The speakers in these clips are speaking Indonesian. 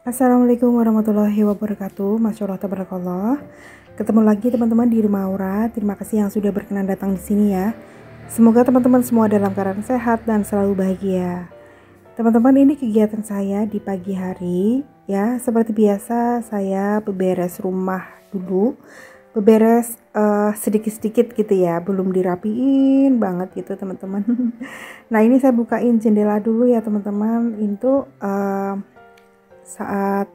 Assalamualaikum warahmatullahi wabarakatuh. Masya Allah tabarakallah. Ketemu lagi teman-teman di rumah Aura. Terima kasih yang sudah berkenan datang di sini ya. Semoga teman-teman semua dalam keadaan sehat dan selalu bahagia. Teman-teman, ini kegiatan saya di pagi hari ya. Seperti biasa saya beberes rumah dulu. Beberes sedikit-sedikit gitu ya. Belum dirapiin banget gitu teman-teman. Nah, ini saya bukain jendela dulu ya teman-teman. Itu saat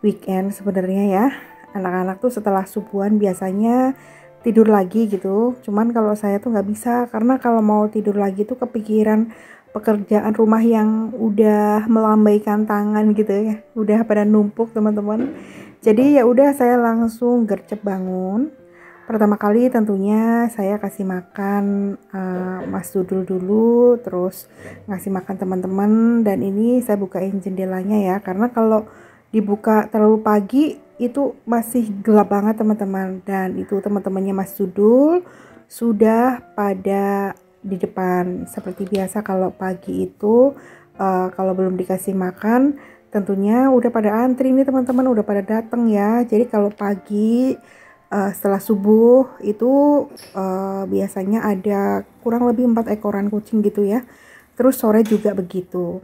weekend sebenarnya ya, anak-anak tuh setelah subuhan biasanya tidur lagi gitu. Cuman kalau saya tuh nggak bisa, karena kalau mau tidur lagi tuh kepikiran pekerjaan rumah yang udah melambaikan tangan gitu ya, udah pada numpuk teman-teman. Jadi ya udah, saya langsung gercep bangun. Pertama kali tentunya saya kasih makan Mas Dudul dulu, terus ngasih makan teman-teman, dan ini saya bukain jendelanya ya, karena kalau dibuka terlalu pagi itu masih gelap banget teman-teman. Dan itu teman-temannya Mas Dudul sudah pada di depan. Seperti biasa kalau pagi itu kalau belum dikasih makan tentunya udah pada antri nih teman-teman, udah pada datang ya. Jadi kalau pagi setelah subuh itu biasanya ada kurang lebih 4 ekoran kucing gitu ya. Terus sore juga begitu.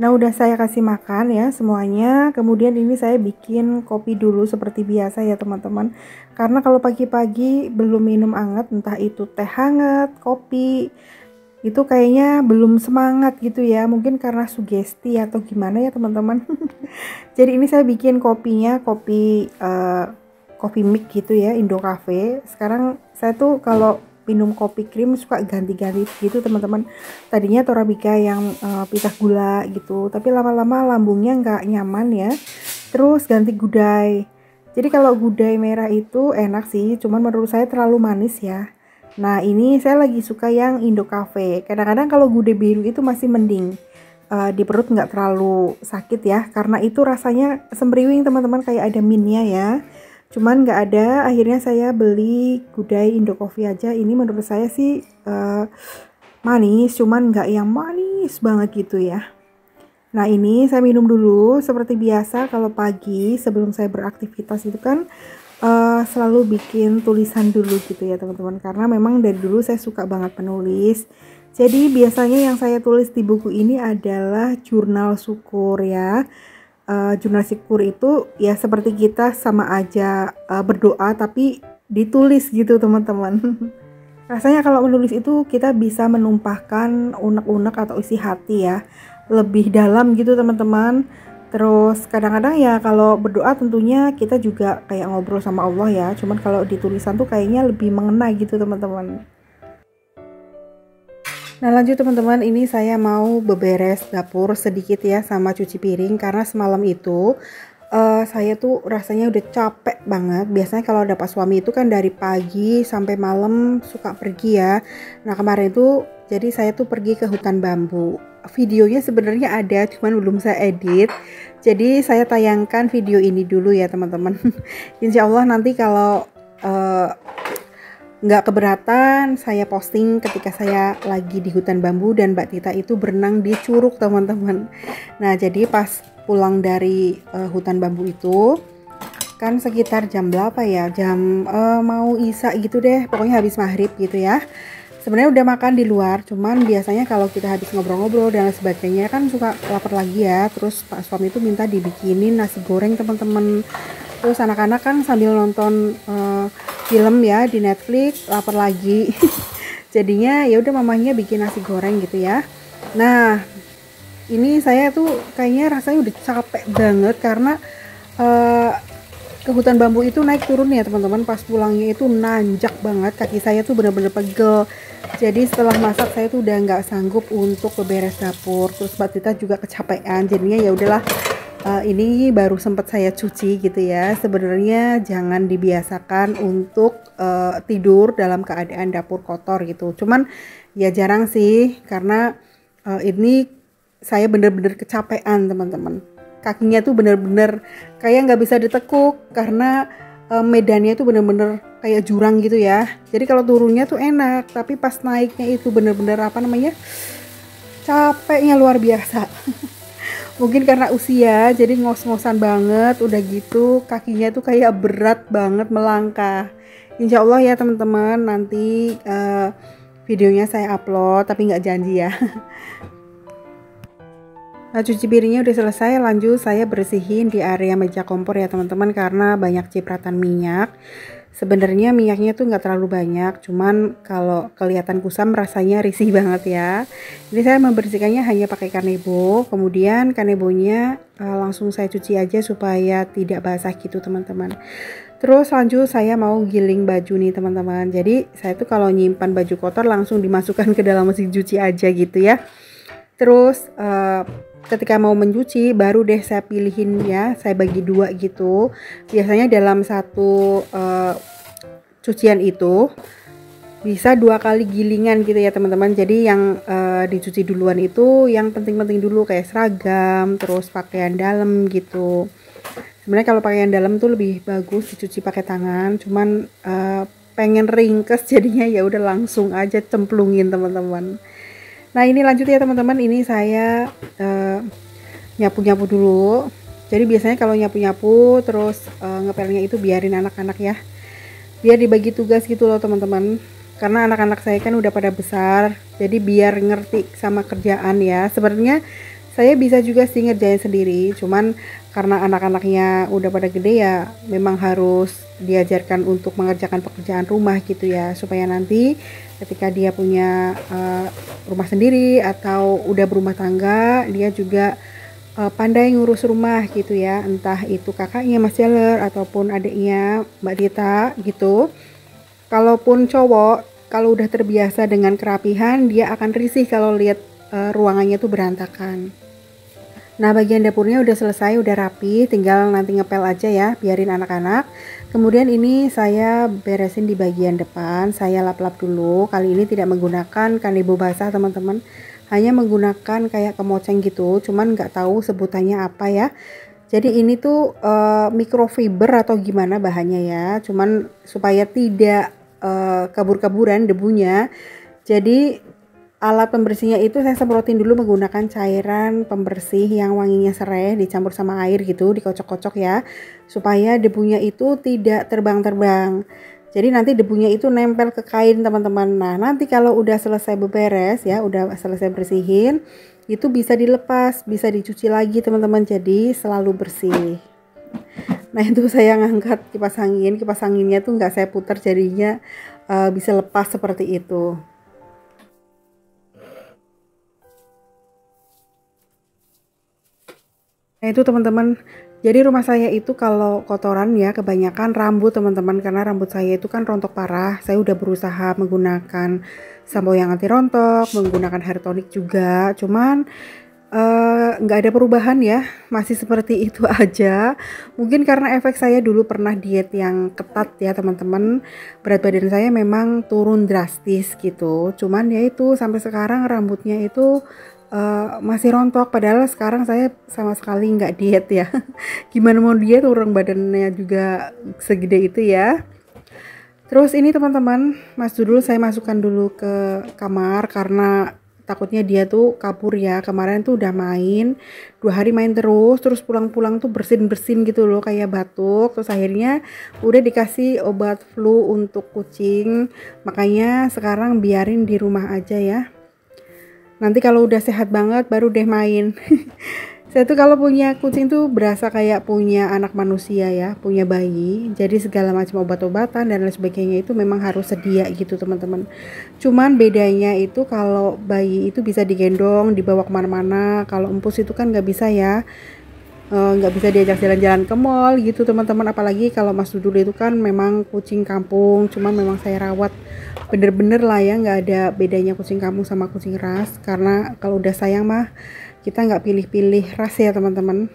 Nah, udah saya kasih makan ya semuanya. Kemudian ini saya bikin kopi dulu seperti biasa ya teman-teman. Karena kalau pagi-pagi belum minum hangat, entah itu teh hangat, kopi, itu kayaknya belum semangat gitu ya. Mungkin karena sugesti atau gimana ya teman-teman. Jadi ini saya bikin kopinya kopi mix gitu ya, Indo Cafe. Sekarang saya tuh kalau minum kopi krim suka ganti-ganti gitu teman-teman. Tadinya Torabika yang pita gula gitu, tapi lama-lama lambungnya nggak nyaman ya. Terus ganti gudai. Jadi kalau gudai merah itu enak sih, cuman menurut saya terlalu manis ya. Nah, ini saya lagi suka yang Indo Cafe. Kadang-kadang kalau gudai biru itu masih mending, di perut nggak terlalu sakit ya, karena itu rasanya sembriwing teman-teman, kayak ada minnya ya. Cuman nggak ada, akhirnya saya beli gudai Indo Coffee aja. Ini menurut saya sih manis, cuman nggak yang manis banget gitu ya. Nah, ini saya minum dulu. Seperti biasa kalau pagi sebelum saya beraktivitas itu kan selalu bikin tulisan dulu gitu ya teman-teman. Karena memang dari dulu saya suka banget menulis. Jadi biasanya yang saya tulis di buku ini adalah jurnal syukur ya. Jurnal syukur itu ya seperti kita sama aja berdoa tapi ditulis gitu teman-teman. Rasanya kalau menulis itu kita bisa menumpahkan unek-unek atau isi hati ya, lebih dalam gitu teman-teman. Terus kadang-kadang ya kalau berdoa tentunya kita juga kayak ngobrol sama Allah ya, cuman kalau di tulisan tuh kayaknya lebih mengena gitu teman-teman. Nah, lanjut teman-teman, ini saya mau beberes dapur sedikit ya sama cuci piring, karena semalam itu saya tuh rasanya udah capek banget. Biasanya kalau ada Pak suami itu kan dari pagi sampai malam suka pergi ya. Nah, kemarin itu jadi saya tuh pergi ke hutan bambu. Videonya sebenarnya ada, cuman belum saya edit. Jadi saya tayangkan video ini dulu ya teman-teman. Insya Allah nanti kalau nggak keberatan saya posting ketika saya lagi di hutan bambu dan Mbak Tita itu berenang di curug teman-teman. Nah, jadi pas pulang dari hutan bambu itu kan sekitar jam berapa ya, jam mau isya gitu deh, pokoknya habis maghrib gitu ya. Sebenarnya udah makan di luar, cuman biasanya kalau kita habis ngobrol-ngobrol dan sebagainya kan suka lapar lagi ya. Terus Pak suami itu minta dibikinin nasi goreng teman-teman. Terus anak-anak kan sambil nonton film ya di Netflix, lapar lagi. Jadinya ya udah mamanya bikin nasi goreng gitu ya. Nah, ini saya tuh kayaknya rasanya udah capek banget karena ke hutan bambu itu naik turun ya teman-teman. Pas pulangnya itu nanjak banget, kaki saya tuh bener-bener pegel. Jadi setelah masak saya tuh udah nggak sanggup untuk beberes dapur. Terus Mbak Tita juga kecapean, jadinya ya udahlah. Ini baru sempat saya cuci gitu ya. Sebenarnya jangan dibiasakan untuk tidur dalam keadaan dapur kotor gitu. Cuman ya jarang sih, karena ini saya bener-bener kecapean teman-teman. Kakinya tuh bener-bener kayak nggak bisa ditekuk karena medannya tuh bener-bener kayak jurang gitu ya. Jadi kalau turunnya tuh enak, tapi pas naiknya itu bener-bener capeknya luar biasa. Mungkin karena usia jadi ngos-ngosan banget, udah gitu kakinya tuh kayak berat banget melangkah. Insya Allah ya teman-teman, nanti videonya saya upload, tapi nggak janji ya. Nah, cuci piringnya udah selesai, lanjut saya bersihin di area meja kompor ya teman-teman, karena banyak cipratan minyak. Sebenarnya minyaknya tuh nggak terlalu banyak, cuman kalau kelihatan kusam rasanya risih banget ya. Jadi saya membersihkannya hanya pakai kanebo, kemudian kanebonya langsung saya cuci aja supaya tidak basah gitu teman-teman. Terus lanjut saya mau giling baju nih teman-teman. Jadi saya tuh kalau nyimpan baju kotor langsung dimasukkan ke dalam mesin cuci aja gitu ya. Terus ketika mau mencuci baru deh saya pilihin ya, saya bagi dua gitu. Biasanya dalam satu cucian itu bisa 2 kali gilingan gitu ya teman-teman. Jadi yang dicuci duluan itu yang penting-penting dulu kayak seragam, terus pakaian dalam gitu. Sebenarnya kalau pakaian dalam tuh lebih bagus dicuci pakai tangan, cuman pengen ringkes jadinya ya udah langsung aja cemplungin teman-teman. Nah ini lanjut ya teman-teman, ini saya nyapu-nyapu dulu. Jadi biasanya kalau nyapu-nyapu terus ngepelnya itu biarin anak-anak ya, biar dibagi tugas gitu loh teman-teman. Karena anak-anak saya kan udah pada besar, jadi biar ngerti sama kerjaan ya. Sebenarnya saya bisa juga sih ngerjain sendiri, cuman karena anak-anaknya udah pada gede ya memang harus diajarkan untuk mengerjakan pekerjaan rumah gitu ya, supaya nanti ketika dia punya rumah sendiri atau udah berumah tangga dia juga pandai ngurus rumah gitu ya, entah itu kakaknya Mas Jaler ataupun adiknya Mbak Dita gitu. Kalaupun cowok, kalau udah terbiasa dengan kerapihan dia akan risih kalau lihat ruangannya tuh berantakan. Nah bagian dapurnya udah selesai, udah rapi, tinggal nanti ngepel aja ya, biarin anak-anak. Kemudian ini saya beresin di bagian depan, saya lap-lap dulu. Kali ini tidak menggunakan kanebo basah teman-teman, hanya menggunakan kayak kemoceng gitu, cuman nggak tahu sebutannya apa ya. Jadi ini tuh microfiber atau gimana bahannya ya, cuman supaya tidak kabur-kaburan debunya. Jadi alat pembersihnya itu saya semprotin dulu menggunakan cairan pembersih yang wanginya serai dicampur sama air gitu, dikocok-kocok ya, supaya debunya itu tidak terbang-terbang. Jadi nanti debunya itu nempel ke kain teman-teman. Nah nanti kalau udah selesai beberes ya, udah selesai bersihin, itu bisa dilepas, bisa dicuci lagi teman-teman, jadi selalu bersih. Nah itu saya ngangkat kipas anginnya tuh nggak saya putar, jadinya bisa lepas seperti itu. Nah itu teman-teman, jadi rumah saya itu kalau kotoran ya kebanyakan rambut teman-teman, karena rambut saya itu kan rontok parah. Saya udah berusaha menggunakan sampo yang anti rontok, menggunakan hair tonic juga, cuman nggak ada perubahan ya, masih seperti itu aja. Mungkin karena efek saya dulu pernah diet yang ketat ya teman-teman, berat badan saya memang turun drastis gitu. Cuman ya itu sampai sekarang rambutnya itu masih rontok, padahal sekarang saya sama sekali nggak diet ya. Gimana mau diet orang badannya juga segede itu ya. Terus ini teman-teman, saya masukkan dulu ke kamar karena takutnya dia tuh kabur ya. Kemarin tuh udah main 2 hari, main terus pulang-pulang tuh bersin-bersin gitu loh kayak batuk. Terus akhirnya udah dikasih obat flu untuk kucing, makanya sekarang biarin di rumah aja ya. Nanti kalau udah sehat banget baru deh main. Saya tuh kalau punya kucing tuh berasa kayak punya anak manusia ya, punya bayi. Jadi segala macam obat-obatan dan lain sebagainya itu memang harus sedia gitu teman-teman. Cuman bedanya itu kalau bayi itu bisa digendong, dibawa kemana-mana. Kalau empus itu kan nggak bisa ya. Nggak bisa diajak jalan-jalan ke mall gitu teman-teman. Apalagi kalau Mas Dudul itu kan memang kucing kampung, cuman memang saya rawat bener-bener lah ya, nggak ada bedanya kucing kampung sama kucing ras. Karena kalau udah sayang mah kita nggak pilih-pilih ras ya teman-teman.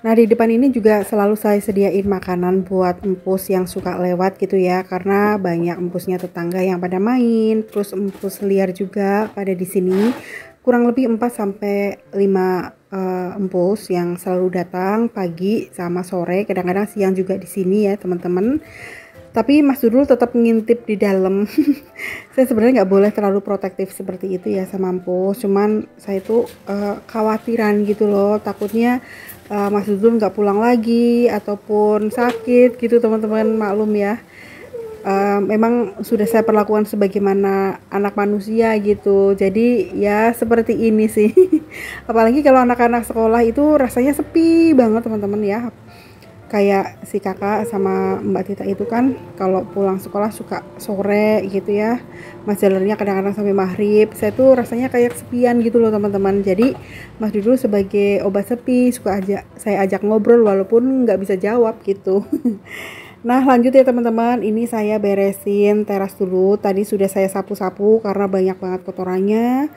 Nah di depan ini juga selalu saya sediain makanan buat empus yang suka lewat gitu ya, karena banyak empusnya tetangga yang pada main, terus empus liar juga pada di sini. Kurang lebih 4-5 empus yang selalu datang pagi sama sore, kadang-kadang siang juga di sini ya teman-teman. Tapi Mas Dudul tetap ngintip di dalam. Saya sebenarnya nggak boleh terlalu protektif seperti itu ya sama Empu. Cuman saya itu khawatiran gitu loh. Takutnya Mas Dudul nggak pulang lagi ataupun sakit gitu teman-teman, maklum ya. Memang sudah saya perlakukan sebagaimana anak manusia gitu. Jadi ya seperti ini sih. Apalagi kalau anak-anak sekolah itu rasanya sepi banget teman-teman ya. Kayak si kakak sama Mbak Tita itu kan kalau pulang sekolah suka sore gitu ya, Mas jalannya kadang-kadang sampai maghrib. Saya tuh rasanya kayak kesepian gitu loh teman-teman. Jadi Mas dulu sebagai obat sepi suka aja saya ajak ngobrol walaupun nggak bisa jawab gitu. Nah lanjut ya teman-teman, ini saya beresin teras dulu. Tadi sudah saya sapu-sapu karena banyak banget kotorannya.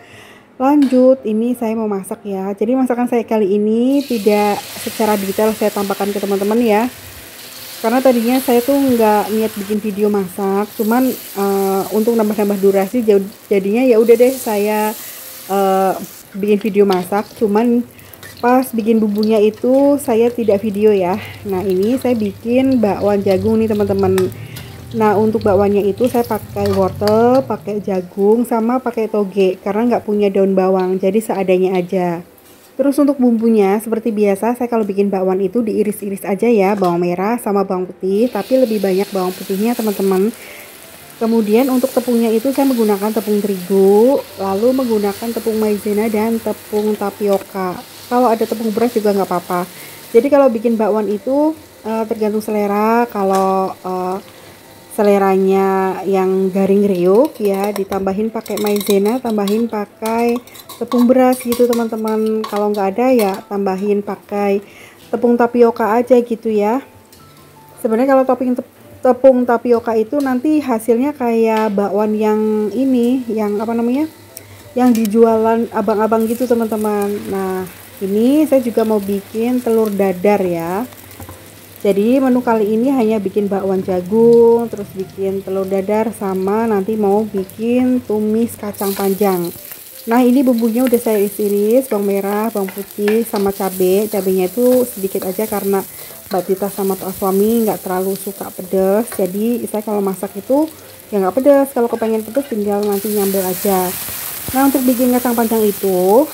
Lanjut, ini saya mau masak ya. Jadi masakan saya kali ini tidak secara detail saya tampakkan ke teman-teman ya. Karena tadinya saya tuh nggak niat bikin video masak, cuman untuk nambah-nambah durasi, jadinya ya udah deh saya bikin video masak. Cuman pas bikin bumbunya itu saya tidak video ya. Nah ini saya bikin bakwan jagung nih teman-teman. Nah untuk bakwannya itu saya pakai wortel, pakai jagung, sama pakai toge karena nggak punya daun bawang, jadi seadanya aja. Terus untuk bumbunya seperti biasa saya kalau bikin bakwan itu diiris-iris aja ya, bawang merah sama bawang putih, tapi lebih banyak bawang putihnya teman-teman. Kemudian untuk tepungnya itu saya menggunakan tepung terigu, lalu menggunakan tepung maizena dan tepung tapioka. Kalau ada tepung beras juga nggak apa-apa. Jadi kalau bikin bakwan itu tergantung selera. Kalau seleranya yang garing riuk ya ditambahin pakai maizena, tambahin pakai tepung beras gitu teman-teman. Kalau nggak ada ya tambahin pakai tepung tapioka aja gitu ya. Sebenarnya kalau tepung tapioka itu nanti hasilnya kayak bakwan yang ini, yang apa namanya, yang dijualan abang-abang gitu teman-teman. Nah ini saya juga mau bikin telur dadar ya. Jadi menu kali ini hanya bikin bakwan jagung, terus bikin telur dadar, sama nanti mau bikin tumis kacang panjang. Nah ini bumbunya udah saya iris-iris, bawang merah, bawang putih, sama cabai. Cabenya itu sedikit aja karena Mbak Tita sama Pak suami nggak terlalu suka pedas. Jadi saya kalau masak itu ya nggak pedas. Kalau kepengen pedas tinggal nanti nyambel aja. Nah untuk bikin kacang panjang itu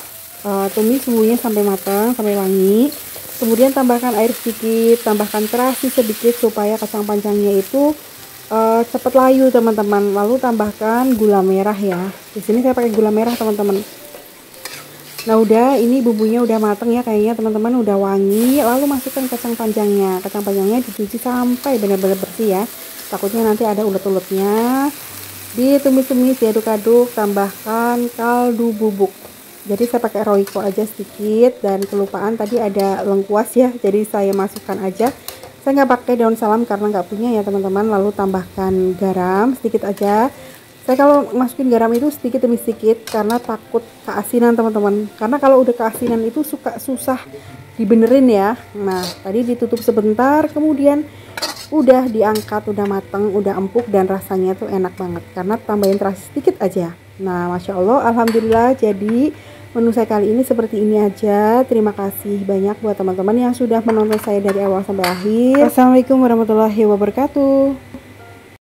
tumis bumbunya sampai matang, sampai wangi. Kemudian tambahkan air sedikit, tambahkan terasi sedikit supaya kacang panjangnya itu cepat layu teman-teman. Lalu tambahkan gula merah ya. Di sini saya pakai gula merah teman-teman. Nah udah, ini bumbunya udah mateng ya kayaknya teman-teman, udah wangi. Lalu masukkan kacang panjangnya. Kacang panjangnya dicuci sampai benar-benar bersih ya. Takutnya nanti ada ulet-uletnya. Ditumis-tumis, diaduk-aduk, tambahkan kaldu bubuk. Jadi saya pakai royco aja sedikit, dan kelupaan tadi ada lengkuas ya, jadi saya masukkan aja. Saya nggak pakai daun salam karena nggak punya ya teman-teman. Lalu tambahkan garam sedikit aja. Saya kalau masukin garam itu sedikit demi sedikit karena takut keasinan teman-teman. Karena kalau udah keasinan itu suka susah dibenerin ya. Nah tadi ditutup sebentar, kemudian udah diangkat, udah mateng, udah empuk, dan rasanya tuh enak banget karena tambahin terasi sedikit aja. Nah Masya Allah, Alhamdulillah, jadi menu saya kali ini seperti ini aja. Terima kasih banyak buat teman-teman yang sudah menonton saya dari awal sampai akhir. Assalamualaikum warahmatullahi wabarakatuh.